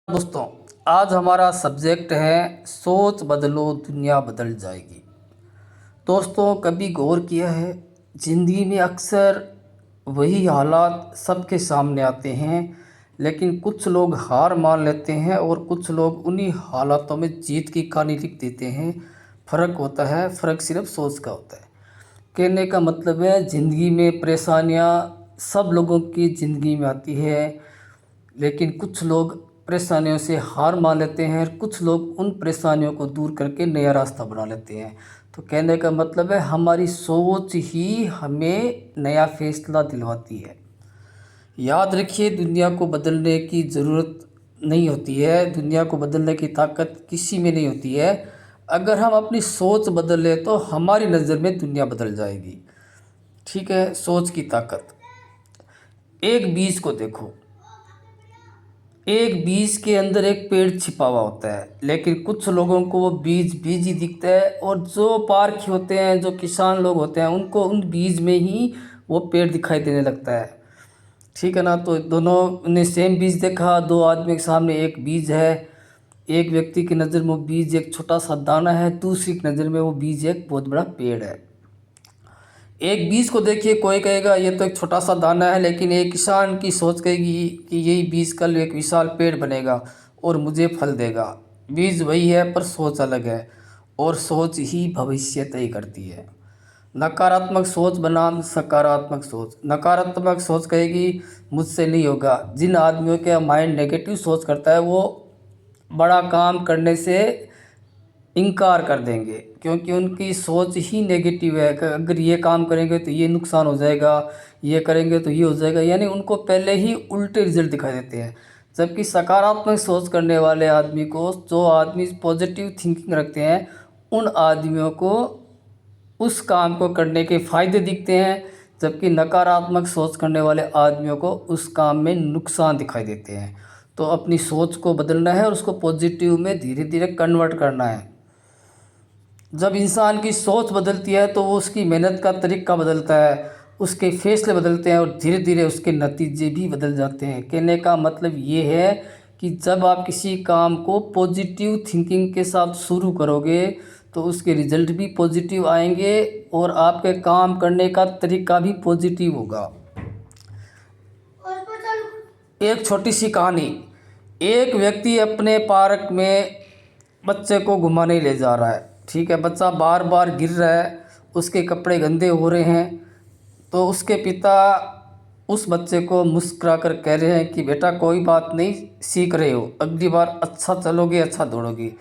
दोस्तों, आज हमारा सब्जेक्ट है सोच बदलो दुनिया बदल जाएगी। दोस्तों, कभी गौर किया है ज़िंदगी में अक्सर वही हालात सबके सामने आते हैं, लेकिन कुछ लोग हार मान लेते हैं और कुछ लोग उन्हीं हालातों में जीत की कहानी लिख देते हैं। फ़र्क होता है, फ़र्क सिर्फ सोच का होता है। कहने का मतलब है ज़िंदगी में परेशानियां सब लोगों की ज़िंदगी में आती है, लेकिन कुछ लोग परेशानियों से हार मान लेते हैं और कुछ लोग उन परेशानियों को दूर करके नया रास्ता बना लेते हैं। तो कहने का मतलब है हमारी सोच ही हमें नया फैसला दिलवाती है। याद रखिए, दुनिया को बदलने की ज़रूरत नहीं होती है, दुनिया को बदलने की ताकत किसी में नहीं होती है। अगर हम अपनी सोच बदल लें तो हमारी नज़र में दुनिया बदल जाएगी। ठीक है, सोच की ताकत। एक बीज को देखो, एक बीज के अंदर एक पेड़ छिपा हुआ होता है, लेकिन कुछ लोगों को वो बीज बीज ही दिखता है, और जो पारखी होते हैं, जो किसान लोग होते हैं, उनको उन बीज में ही वो पेड़ दिखाई देने लगता है। ठीक है ना। तो दोनों ने सेम बीज देखा, दो आदमी के सामने एक बीज है। एक व्यक्ति की नज़र में वो बीज एक छोटा सा दाना है, दूसरी की नज़र में वो बीज एक बहुत बड़ा पेड़ है। एक बीज को देखिए, कोई कहेगा ये तो एक छोटा सा दाना है, लेकिन एक किसान की सोच कहेगी कि यही बीज कल एक विशाल पेड़ बनेगा और मुझे फल देगा। बीज वही है पर सोच अलग है, और सोच ही भविष्य तय करती है। नकारात्मक सोच बनाम सकारात्मक सोच। नकारात्मक सोच कहेगी मुझसे नहीं होगा। जिन आदमियों का माइंड नेगेटिव सोच करता है वो बड़ा काम करने से इनकार कर देंगे, क्योंकि उनकी सोच ही नेगेटिव है कि अगर ये काम करेंगे तो ये नुकसान हो जाएगा, ये करेंगे तो ये हो जाएगा, यानी उनको पहले ही उल्टे रिजल्ट दिखाई देते हैं। जबकि सकारात्मक सोच करने वाले आदमी को, जो आदमी पॉजिटिव थिंकिंग रखते हैं, उन आदमियों को उस काम को करने के फ़ायदे दिखते हैं, जबकि नकारात्मक सोच करने वाले आदमियों को उस काम में नुकसान दिखाई देते हैं। तो अपनी सोच को बदलना है और उसको पॉजिटिव में धीरे धीरे कन्वर्ट करना है। जब इंसान की सोच बदलती है तो वो उसकी मेहनत का तरीका बदलता है, उसके फैसले बदलते हैं और धीरे धीरे उसके नतीजे भी बदल जाते हैं। कहने का मतलब ये है कि जब आप किसी काम को पॉजिटिव थिंकिंग के साथ शुरू करोगे तो उसके रिजल्ट भी पॉजिटिव आएंगे और आपके काम करने का तरीका भी पॉजिटिव होगा। एक छोटी सी कहानी। एक व्यक्ति अपने पार्क में बच्चे को घुमाने ले जा रहा है। ठीक है, बच्चा बार बार गिर रहा है, उसके कपड़े गंदे हो रहे हैं। तो उसके पिता उस बच्चे को मुस्कुरा कर कह रहे हैं कि बेटा कोई बात नहीं, सीख रहे हो, अगली बार अच्छा चलोगे, अच्छा दौड़ोगे।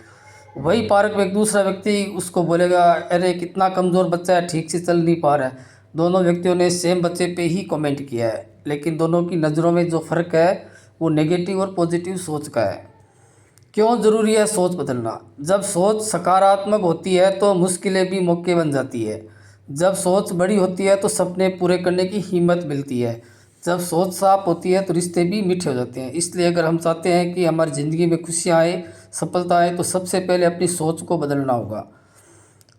वही पार्क में एक दूसरा व्यक्ति उसको बोलेगा अरे कितना कमज़ोर बच्चा है, ठीक से चल नहीं पा रहा है। दोनों व्यक्तियों ने सेम बच्चे पे ही कमेंट किया है, लेकिन दोनों की नज़रों में जो फ़र्क है वो नेगेटिव और पॉजिटिव सोच का है। क्यों ज़रूरी है सोच बदलना? जब सोच सकारात्मक होती है तो मुश्किलें भी मौके बन जाती है। जब सोच बड़ी होती है तो सपने पूरे करने की हिम्मत मिलती है। जब सोच साफ होती है तो रिश्ते भी मीठे हो जाते हैं। इसलिए अगर हम चाहते हैं कि हमारी ज़िंदगी में खुशियाँ आए, सफलता आए, तो सबसे पहले अपनी सोच को बदलना होगा।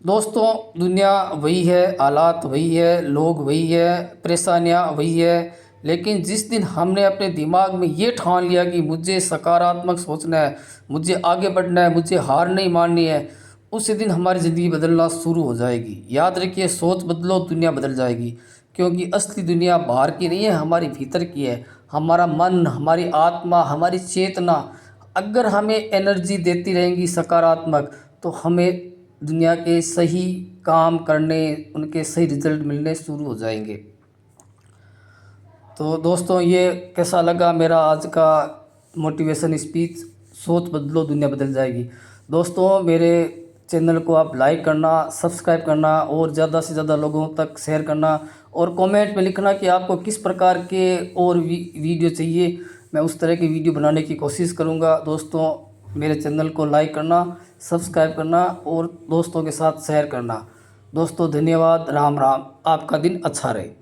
दोस्तों, दुनिया वही है, हालात वही है, लोग वही है, परेशानियाँ वही है, लेकिन जिस दिन हमने अपने दिमाग में ये ठान लिया कि मुझे सकारात्मक सोचना है, मुझे आगे बढ़ना है, मुझे हार नहीं माननी है, उसी दिन हमारी ज़िंदगी बदलना शुरू हो जाएगी। याद रखिए, सोच बदलो दुनिया बदल जाएगी, क्योंकि असली दुनिया बाहर की नहीं है, हमारी भीतर की है। हमारा मन, हमारी आत्मा, हमारी चेतना अगर हमें एनर्जी देती रहेंगी सकारात्मक, तो हमें दुनिया के सही काम करने, उनके सही रिजल्ट मिलने शुरू हो जाएंगे। तो दोस्तों, ये कैसा लगा मेरा आज का मोटिवेशन स्पीच, सोच बदलो दुनिया बदल जाएगी। दोस्तों, मेरे चैनल को आप लाइक करना, सब्सक्राइब करना और ज़्यादा से ज़्यादा लोगों तक शेयर करना, और कमेंट में लिखना कि आपको किस प्रकार के और वीडियो चाहिए। मैं उस तरह की वीडियो बनाने की कोशिश करूँगा। दोस्तों, मेरे चैनल को लाइक करना, सब्सक्राइब करना और दोस्तों के साथ शेयर करना। दोस्तों, धन्यवाद। राम राम। आपका दिन अच्छा रहे।